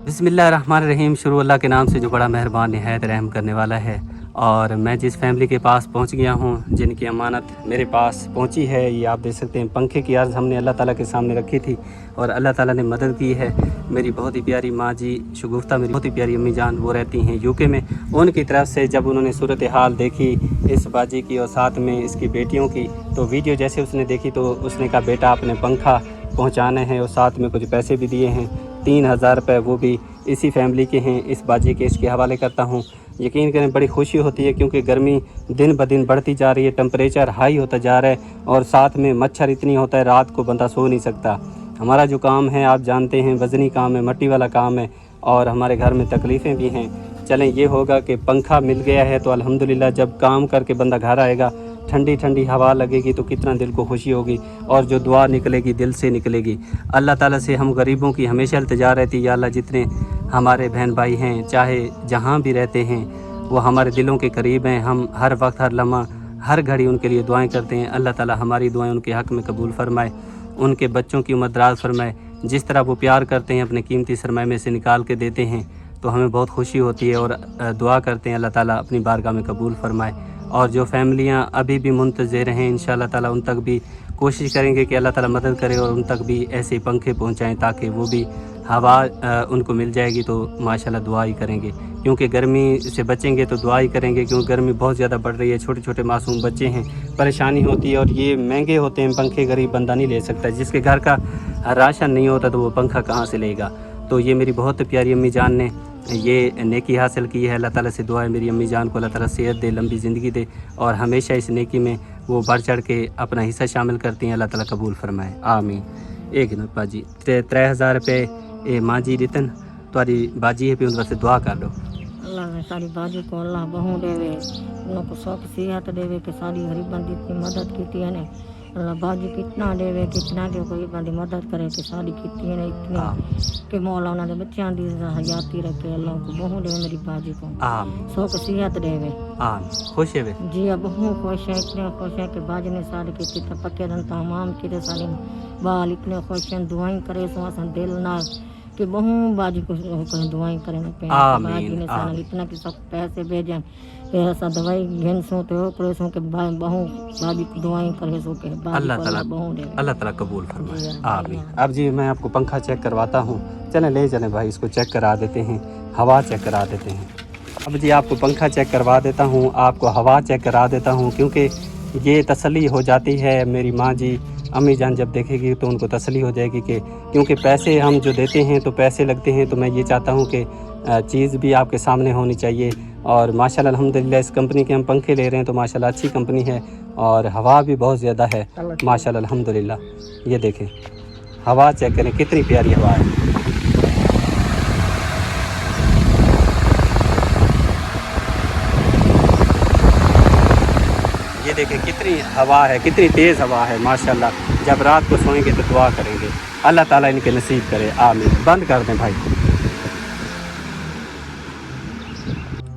बिस्मिल्लाहिर्रहमानिर्रहीम। शुरू अल्लाह के नाम से जो बड़ा मेहरबान निहायत रहम करने वाला है। और मैं जिस फैमिली के पास पहुंच गया हूं, जिनकी अमानत मेरे पास पहुंची है, ये आप देख सकते हैं। पंखे की अर्ज़ हमने अल्लाह ताला के सामने रखी थी और अल्लाह ताला ने मदद की है। मेरी बहुत ही प्यारी माँ जी शगुफ्ता, मेरी बहुत ही प्यारी अम्मी जान, वो रहती हैं यूके में। उनकी तरफ से जब उन्होंने सूरत हाल देखी इस बाजी की और साथ में इसकी बेटियों की, तो वीडियो जैसे उसने देखी तो उसने कहा बेटा आपने पंखा पहुँचाने हैं और साथ में कुछ पैसे भी दिए हैं। 3000 रुपये वो भी इसी फैमिली के हैं। इस बाजी के इसके हवाले करता हूँ। यकीन करें बड़ी खुशी होती है क्योंकि गर्मी दिन ब दिन बढ़ती जा रही है, टेम्परेचर हाई होता जा रहा है और साथ में मच्छर इतनी होता है, रात को बंदा सो नहीं सकता। हमारा जो काम है आप जानते हैं, वज़नी काम है, मट्टी वाला काम है और हमारे घर में तकलीफ़ें भी हैं। चलें, ये होगा कि पंखा मिल गया है तो अल्हम्दुलिल्लाह जब काम करके बंदा घर आएगा, ठंडी ठंडी हवा लगेगी तो कितना दिल को खुशी होगी और जो दुआ निकलेगी दिल से निकलेगी। अल्लाह ताला से हम गरीबों की हमेशा इल्तिजा रहती है, या अल्लाह जितने हमारे बहन भाई हैं चाहे जहाँ भी रहते हैं वो हमारे दिलों के करीब हैं। हम हर वक्त हर लम्हा हर घड़ी उनके लिए दुआएं करते हैं। अल्लाह ताला हमारी दुआएं उनके हक़ में कबूल फरमाए, उनके बच्चों की उम्र दराज फरमाए। जिस तरह वो प्यार करते हैं, अपने कीमती सरमाए में से निकाल के देते हैं तो हमें बहुत खुशी होती है और दुआ करते हैं अल्लाह ताला अपनी बारगाह में कबूल फरमाए। और जो फैमिलियां अभी भी मुंतज़िर हैं, इंशाअल्लाह ताला उन तक भी कोशिश करेंगे कि अल्लाह ताला मदद करे और उन तक भी ऐसे पंखे पहुंचाएं ताकि वो भी हवा उनको मिल जाएगी तो माशाल्लाह दुआ ही करेंगे। क्योंकि गर्मी से बचेंगे तो दुआ ही करेंगे, क्योंकि गर्मी बहुत ज़्यादा बढ़ रही है। छोटे छोटे मासूम बच्चे हैं, परेशानी होती है और ये महंगे होते हैं पंखे, गरीब बंदा नहीं ले सकता। जिसके घर का राशन नहीं होता तो वो पंखा कहाँ से लेगा। तो ये मेरी बहुत प्यारी अम्मी जान ने ये नेकी हासिल की है। अल्लाह ताला से दुआ है मेरी अम्मी जान को अल्लाह ताला सेहत दे, लंबी ज़िंदगी दे और हमेशा इस नेकी में वो बढ़ चढ़ के अपना हिस्सा शामिल करती हैं। अल्लाह ताला कबूल फरमाए, आमीन। एक मिनट बाजी 3000 रुपये ये माँ जी दितन तुम्हारी बाजी है, पे उन वास्ते दुआ कर लो। अल्लाह ने सारी बाजी को अल्लाह बहू देवे, उनको सौख सेहत देवे कि सारी गरीबन की इतनी मदद की है ने। अल्लाह बाजी कितना देवे, कितना के गरीबन की मदद करे कि सारी की है इतनी कि मौला उन्होंने बच्चों की हयाती रखे। अल्लाह को बहू देवे मेरी बाजी को, सौख सेहत देवे। खुश है जी बहू खुश है, इतने खुश है कि बाजी ने सारी की पक्के दिन तमाम की सारी बाल इतने खुश हैं। दुआएं करे सो असन दिल ना कि बहू बाजी को दुआएं करें बाजी ने सारा इतना कि सब पैसे भेजन फिर ऐसा दवाई घेन सो तो करे सो के बहू बाजी को दुआएं करे सो के अल्लाह ताला कबूल फरमाए, आमीन। अब जी मैं आपको पंखा चेक करवाता हूँ। चलें ले चलें भाई, इसको चेक करा देते हैं, हवा चेक करा देते हैं। अब जी आपको पंखा चेक करवा देता हूँ, आपको हवा चेक करा देता हूँ, क्योंकि ये तसल्ली हो जाती है। मेरी माँ जी अम्मी जान जब देखेगी तो उनको तसल्ली हो जाएगी कि क्योंकि पैसे हम जो देते हैं तो पैसे लगते हैं, तो मैं ये चाहता हूँ कि चीज़ भी आपके सामने होनी चाहिए। और माशाल्लाह अल्हम्दुलिल्लाह इस कंपनी के हम पंखे ले रहे हैं तो माशाल्लाह अच्छी कंपनी है और हवा भी बहुत ज़्यादा है माशाल्लाह अल्हम्दुलिल्लाह। ये देखें हवा चेक करें कितनी प्यारी हवा है। ये देखें कितनी हवा है, कितनी तेज़ हवा है माशाल्लाह। जब रात को सोएंगे तो दुआ करेंगे अल्लाह ताला इनके नसीब करे, आमीन। बंद कर दें भाई।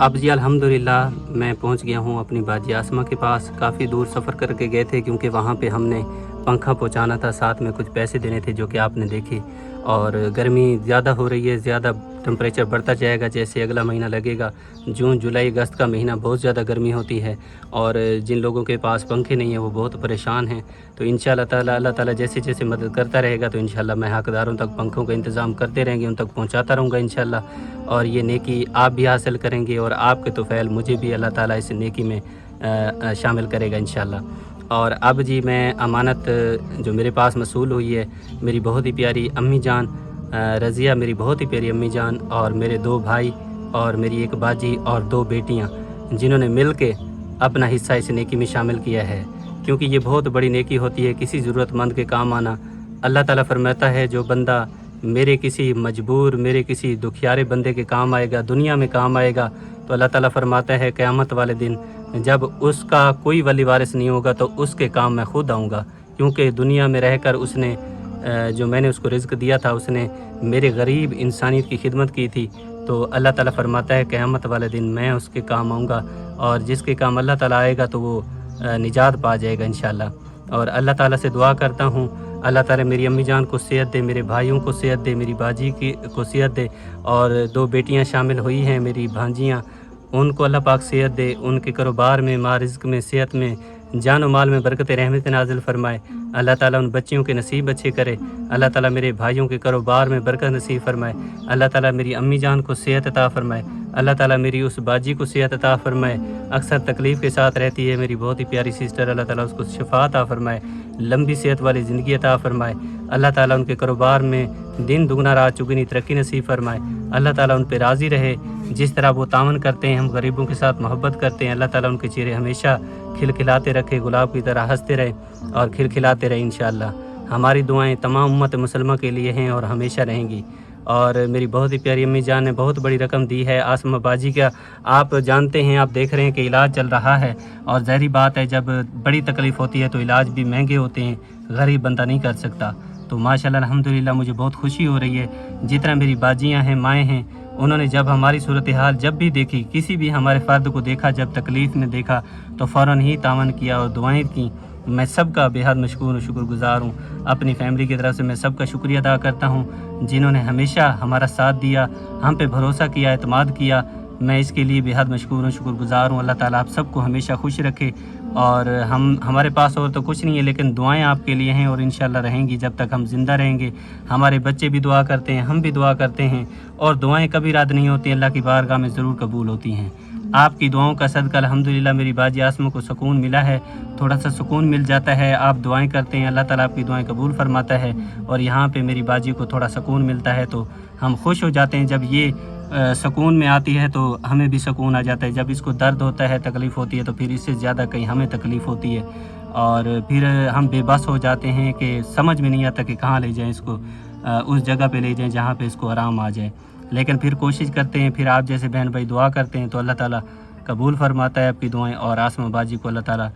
अब जी अल्हम्दुलिल्लाह मैं पहुंच गया हूं अपनी बाजी आसमा के पास। काफ़ी दूर सफ़र करके गए थे क्योंकि वहां पे हमने पंखा पहुंचाना था, साथ में कुछ पैसे देने थे जो कि आपने देखे। और गर्मी ज़्यादा हो रही है, ज़्यादा टेम्परेचर बढ़ता जाएगा। जैसे अगला महीना लगेगा, जून जुलाई अगस्त का महीना बहुत ज़्यादा गर्मी होती है और जिन लोगों के पास पंखे नहीं है वो बहुत परेशान हैं। तो इंशाअल्लाह ताला अल्लाह ताला जैसे जैसे मदद करता रहेगा तो इंशाअल्लाह मैं हक़दारों तक पंखों का इंतज़ाम करते रहेंगे, उन तक पहुँचाता रहूँगा इंशाअल्लाह। और ये नेकी आप भी हासिल करेंगे और आपके तोफ़ैल मुझे भी अल्लाह ताला इस नेकी में शामिल करेगा इंशाअल्लाह। और अब जी मैं अमानत जो मेरे पास मसूल हुई है, मेरी बहुत ही प्यारी अम्मी जान रज़िया, मेरी बहुत ही प्यारी अम्मी जान और मेरे 2 भाई और मेरी एक बाजी और 2 बेटियां, जिन्होंने मिल के अपना हिस्सा इस नेकी में शामिल किया है। क्योंकि ये बहुत बड़ी नेकी होती है, किसी ज़रूरतमंद के काम आना। अल्लाह ताला फरमाता है जो बंदा मेरे किसी मजबूर, मेरे किसी दुखियारे बंदे के काम आएगा, दुनिया में काम आएगा, तो अल्लाह ताला फरमाता है क़यामत वाले दिन जब उसका कोई वली वारिस नहीं होगा तो उसके काम मैं खुद आऊँगा। क्योंकि दुनिया में रहकर उसने जो मैंने उसको रिज़्क़ दिया था, उसने मेरे गरीब इंसानियत की खिदमत की थी। तो अल्लाह ताला फरमाता है क़यामत वाले दिन मैं उसके काम आऊँगा और जिसके काम अल्लाह ताला आएगा तो वो निजात पा जाएगा इंशाअल्लाह। और अल्लाह ताला से दुआ करता हूँ अल्लाह ताला मेरी अम्मी जान को सेहत दे, मेरे भाइयों को सेहत दे, मेरी बाजी को सेहत दे, और 2 बेटियां शामिल हुई हैं मेरी भांजियां, उनको अल्लाह पाक सेहत दे, उनके कारोबार में, माँ रिज़्क़ में, सेहत में, जान और माल में बरकत रहमत नाजिल फरमाए। अल्लाह ताला उन बच्चियों के नसीब अच्छे करे। अल्लाह ताला मेरे भाइयों के कारोबार में बरकत नसीब फरमाए। अल्लाह ताला मेरी अम्मी जान को सेहत अता फरमाए। अल्लाह ताला मेरी उस बाजी को सेहत अता फरमाए, अक्सर तकलीफ़ के साथ रहती है मेरी बहुत ही प्यारी सिस्टर, अल्लाह ताला उसको शिफा अता फरमाए, लंबी सेहत वाली ज़िंदगी अता फरमाए। अल्लाह ताला उनके कारोबार में दिन दुगना रात चुगनी तरक्की नसीब फरमाए। अल्लाह ताला उन पर राज़ी रहे, जिस तरह वो तावन करते हैं, हम गरीबों के साथ मोहब्बत करते हैं। अल्लाह ताला उनके चेहरे हमेशा खिलखिलाते रखे, गुलाब की तरह हंसते रहे और खिलखिलाते रहे इंशाअल्लाह। हमारी दुआएं तमाम उम्मत मुसलमान के लिए हैं और हमेशा रहेंगी। और मेरी बहुत ही प्यारी अम्मी जान ने बहुत बड़ी रकम दी है आसमा बाजी का। आप जानते हैं, आप देख रहे हैं कि इलाज चल रहा है, और ज़ाहिर बात है जब बड़ी तकलीफ़ होती है तो इलाज भी महंगे होते हैं, गरीब बंदा नहीं कर सकता। तो माशाल्लाह अल्हम्दुलिल्लाह मुझे बहुत खुशी हो रही है। जितना मेरी बाजियाँ हैं, माएँ हैं, उन्होंने जब हमारी सूरत हाल जब भी देखी, किसी भी हमारे फ़र्द को देखा, जब तकलीफ़ में देखा तो फ़ौरन ही तावन किया और दुआएं की। मैं सबका बेहद मशकूर और शुक्रगुज़ार हूँ। अपनी फैमिली की तरफ से मैं सबका शुक्रिया अदा करता हूँ, जिन्होंने हमेशा हमारा साथ दिया, हम पे भरोसा किया, एतमाद किया। मैं इसके लिए बेहद मशकूर और शुक्रगुज़ार हूँ। अल्लाह ताला आप सबको हमेशा खुश रखे। और हमारे पास और तो कुछ नहीं है, लेकिन दुआएं आपके लिए हैं और इंशाल्लाह रहेंगी जब तक हम ज़िंदा रहेंगे। हमारे बच्चे भी दुआ करते हैं, हम भी दुआ करते हैं, और दुआएं कभी रद्द नहीं होती, अल्लाह की बारगाह में ज़रूर कबूल होती हैं। आपकी दुआओं का सदका अल्हम्दुलिल्लाह मेरी बाजी आसमा को सुकून मिला है, थोड़ा सा सुकून मिल जाता है। आप दुआएं करते हैं, अल्लाह ताला आपकी दुआएं कबूल फरमाता है, और यहाँ पे मेरी बाजी को थोड़ा सुकून मिलता है तो हम खुश हो जाते हैं। जब ये सुकून में आती है तो हमें भी सुकून आ जाता है। जब इसको दर्द होता है, तकलीफ़ होती है, तो फिर इससे ज़्यादा कहीं हमें तकलीफ़ होती है, और फिर हम बेबस हो जाते हैं कि समझ में नहीं आता कि कहाँ ले जाएं इसको, उस जगह पे ले जाएं जहाँ पे इसको आराम आ जाए। लेकिन फिर कोशिश करते हैं, फिर आप जैसे बहन भाई दुआ करते हैं तो अल्लाह ताला कबूल फरमाता है आपकी दुआएं, और आसमा बाजी को अल्लाह ताला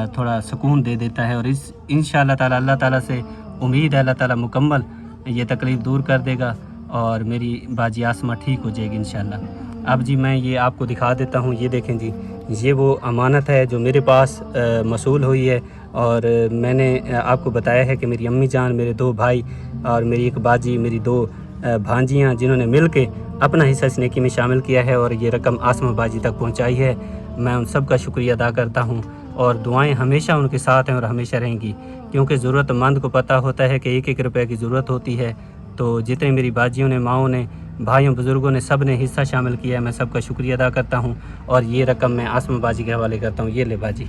थोड़ा सुकून दे देता है। और इस इंशाअल्लाह ताला अल्लाह ताला से उम्मीद है अल्लाह ताला मुकम्मल ये तकलीफ़ दूर कर देगा और मेरी बाजी आसमा ठीक हो जाएगी इंशाअल्लाह। अब जी मैं ये आपको दिखा देता हूँ, ये देखें जी, ये वो अमानत है जो मेरे पास मसूल हुई है। और मैंने आपको बताया है कि मेरी अम्मी जान, मेरे 2 भाई और मेरी एक बाजी, मेरी 2 भांजियाँ, जिन्होंने मिल के अपना हिस्सा इस नेकी में शामिल किया है और ये रकम आसमा बाजी तक पहुँचाई है। मैं उन सब का शुक्रिया अदा करता हूँ, और दुआएं हमेशा उनके साथ हैं और हमेशा रहेंगी, क्योंकि ज़रूरतमंद को पता होता है कि 1-1 रुपये की ज़रूरत होती है। तो जितने मेरी बाजियों ने, माओं ने, भाइयों, बुज़ुर्गों ने, सब ने हिस्सा शामिल किया है, मैं सबका शुक्रिया अदा करता हूँ। और ये रकम मैं आसमा बाजी के हवाले करता हूँ। ये ले बाजी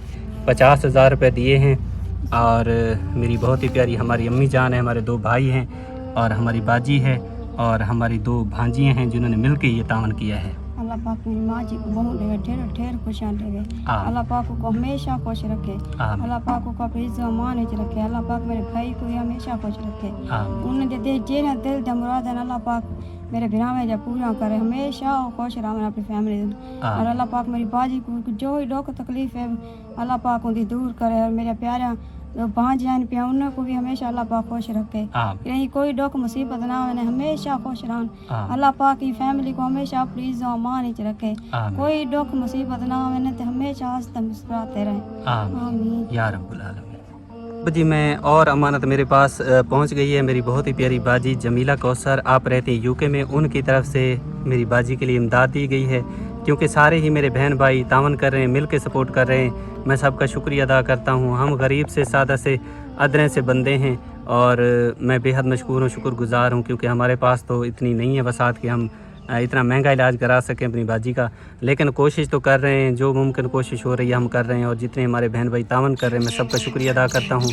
50,000 रुपये दिए हैं, और मेरी बहुत ही प्यारी हमारी अम्मी जान है, हमारे 2 भाई हैं, और हमारी बाजी है, और हमारी 2 भांजियाँ हैं जिन्होंने मिल के ये तावन किया है। अल्लाह पाक मेरी माँ जी को बहुत ढेर खुशियाँ देवे। अल्लाह पाक को हमेशा खुश रखे। अल्लाह पाक को अपनी इज्जत मान रखे। अल्लाह पाक मेरे भाई को भी हमेशा खुश रखे। उन्होंने जे दिल द मुराद है अल्लाह पाक मेरे बिना में जब पूरा करे, हमेशा खुश रहा अपनी फैमिली। और अल्लाह पाक मेरी बाजी को जो ही दुख तकलीफ है अल्लाह पाक उनकी दूर करे, और मेरे प्यारा जो 5 जान पिया उनको भी हमेशा अल्लाह पाक खुश रखे। कहीं कोई दुख मुसीबत ना आवे, हमेशा खुश रहन। अल्लाह पाक की फैमिली को हमेशा अपनी इज्जत मान ही रखे। कोई दुख मुसीबत ना आवे तो हमेशा हंसते मुस्कुराते रहे। आमीन या रब्बुल आलमीन। जी मैं और अमानत मेरे पास पहुंच गई है। मेरी बहुत ही प्यारी बाजी जमीला कौसर, आप रहते हैं यूके में, उनकी तरफ से मेरी बाजी के लिए इमदाद दी गई है, क्योंकि सारे ही मेरे बहन भाई तावन कर रहे हैं, मिल के सपोर्ट कर रहे हैं। मैं सबका शुक्रिया अदा करता हूँ। हम गरीब से, सादा से, अदरे से बंदे हैं, और मैं बेहद मशकूर हूँ, शुक्रगुज़ार हूँ, क्योंकि हमारे पास तो इतनी नहीं है वसात कि हम इतना महंगा इलाज करा सकें अपनी बाजी का। लेकिन कोशिश तो कर रहे हैं, जो मुमकिन कोशिश हो रही है हम कर रहे हैं। और जितने हमारे बहन भाई तावन कर रहे हैं, मैं सबका शुक्रिया अदा करता हूँ।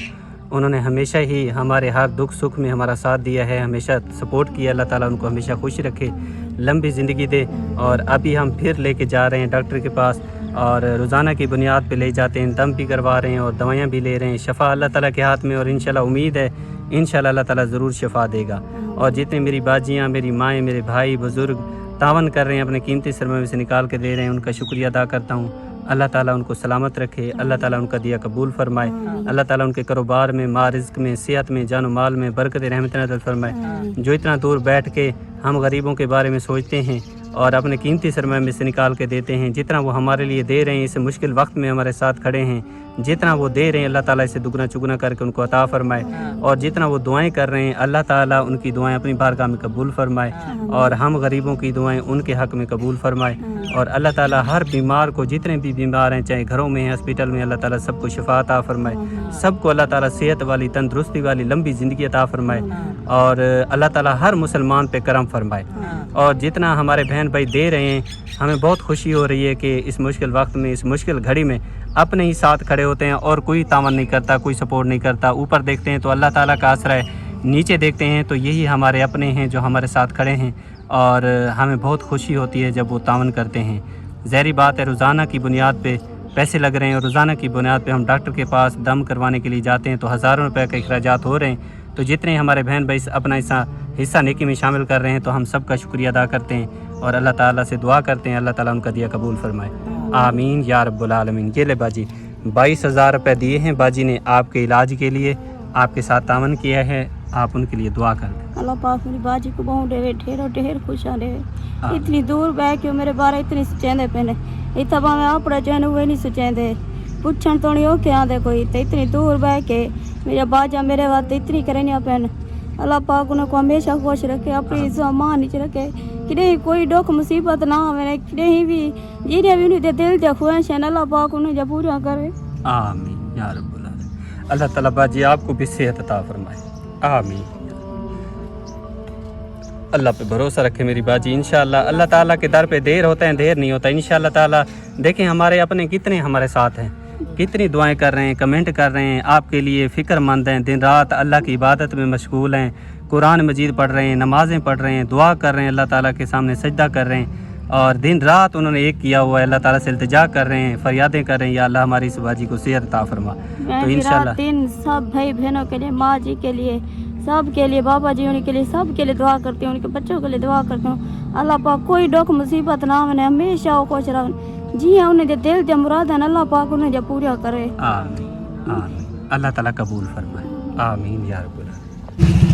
उन्होंने हमेशा ही हमारे हर दुख सुख में हमारा साथ दिया है, हमेशा सपोर्ट किया। अल्लाह ताला उनको हमेशा खुश रखे, लंबी ज़िंदगी दे। और अभी हम फिर लेके जा रहे हैं डॉक्टर के पास, और रोज़ाना की बुनियाद पे ले जाते हैं, दम भी करवा रहे हैं और दवाइयाँ भी ले रहे हैं। शफ़ा अल्लाह ताला के हाथ में, और इंशाल्लाह उम्मीद है इंशाल्लाह अल्लाह ताला ज़रूर शफ़ा देगा। और जितने मेरी बाजियाँ, मेरी माएँ, मेरे भाई बुज़ुर्ग तावन कर रहे हैं, अपने कीमती सरमाए से निकाल के दे रहे हैं, उनका शुक्रिया अदा करता हूँ। अल्लाह ताला उनको सलामत रखे, अल्लाह ताला उनका दिया कबूल फरमाए, अल्लाह ताला उनके कारोबार में, माँ रिज़्क़ में, सेहत में, जान माल में बरकत रहमत नाज़िल फरमाए। जो इतना दूर बैठ के हम गरीबों के बारे में सोचते हैं, और अपने कीमती सरमाए में से निकाल के देते हैं। जितना वो हमारे लिए दे रहे हैं, इस मुश्किल वक्त में हमारे साथ खड़े हैं, जितना वो दे रहे हैं अल्लाह ताला इसे दुगना चुगना करके उनको अता फरमाए। और जितना वो दुआएं कर रहे हैं अल्लाह ताला उनकी दुआएं अपनी बारगाह में कबूल फरमाए, और हम गरीबों की दुआएं उनके हक़ में कबूल फरमाए। और अल्लाह ताला हर बीमार को, जितने भी बीमार हैं, चाहे घरों में हैं, हॉस्पिटल में, अल्लाह ताला सबको शिफा अता फरमाए। सबको अल्लाह ताला सेहत वाली, तंदुरुस्ती वाली, लंबी ज़िंदगी अता फरमाए। और अल्लाह ताला हर मुसलमान पे करम फरमाए। और जितना हमारे बहन भाई दे रहे हैं, हमें बहुत खुशी हो रही है कि इस मुश्किल वक्त में, इस मुश्किल घड़ी में अपने ही साथ खड़े होते हैं और कोई तावन नहीं करता, कोई सपोर्ट नहीं करता। ऊपर देखते हैं तो अल्लाह ताला का आसरा है, नीचे देखते हैं तो यही हमारे अपने हैं जो हमारे साथ खड़े हैं, और हमें बहुत खुशी होती है जब वो तावन करते हैं। ज़ाहिर बात है रोज़ाना की बुनियाद पे पैसे लग रहे हैं, और रोज़ाना की बुनियाद पे हम डॉक्टर के पास दम करवाने के लिए जाते हैं तो हज़ारों रुपए के अखराजात हो रहे हैं। तो जितने हमारे बहन भाई अपना हिस्सा नेकी में शामिल कर रहे हैं तो हम सब का शुक्रिया अदा करते हैं और अल्लाह ताला से दुआ करते हैं अल्लाह ताला उनका दिया कबूल फरमाए। आमीन या रब्बुल आलमीन। ये ले बाजी 22,000 रुपये दिए हैं बाजी ने आपके इलाज के लिए, आपके साथ तावन किया है, आप उनके लिए दुआ कर दें। अल्लाह पाक मेरी बाजी को बहुत देवे, ढेरों ढेर खुशा देवे। इतनी दूर बह के मेरे बारे इतनी सोचेंदे पे इतना भावें अपना चैन हुए नहीं सोचेंदे, पुछण तो नहीं हो के आंदे कोई, तो इतनी दूर बह के मेरा बाजा मेरे वास्ते इतनी करनिया पैन। अल्लाह पाक उनको हमेशा खुश रखे, अपनी मान नीच रखे, कि कोई दुख मुसीबत ना आवे, कि भी जिन्हें भी उन्हें दिल दे ख्वाहिश है अल्लाह पाक उन्हें जब पूरा करे। आमीन या रब्बुल आलमीन। अल्लाह ताला बाजी आपको भी सेहत अता फरमाए। आमीन। अल्लाह पे भरोसा रखे मेरी बाजी, इंशाअल्लाह अल्लाह ताला के दर पे देर होता है, देर नहीं होता इंशाअल्लाह ताला। देखें हमारे अपने कितने हमारे साथ हैं, कितनी दुआएं कर रहे हैं, कमेंट कर रहे हैं, आपके लिए फ़िक्रमंद हैं, दिन रात अल्लाह की इबादत में मशगूल हैं, कुरान मजीद पढ़ रहे हैं, नमाज़ें पढ़ रहे हैं, दुआ कर रहे हैं, अल्लाह ताला के सामने सजदा कर रहे हैं, और दिन रात उन्होंने एक किया हुआ है, अल्लाह ताला से इल्तिजा कर रहे हैं, फरियादें कर रहे हैं, या अल्लाह हमारी इस बाजी को सेहत अता फरमा। तो इंशाअल्लाह दिन सब भाई बहनों के लिए, माँ जी के लिए, सब के लिए, बाबा जी उनके लिए, सब के लिए दुआ करती हूँ, उनके बच्चों के लिए दुआ करती हूँ। अल्लाह पाक कोई दुख मुसीबत ना आवे, हमेशा वो खुश रहे, जी हाँ उन्हें जो दिल जो मुराद है अल्लाह पाक उन्हें जो पूरा करे। आमीन आमीन। अल्लाह ताला कबूल फरमाए। आमीन या रब्बुल आलमीन।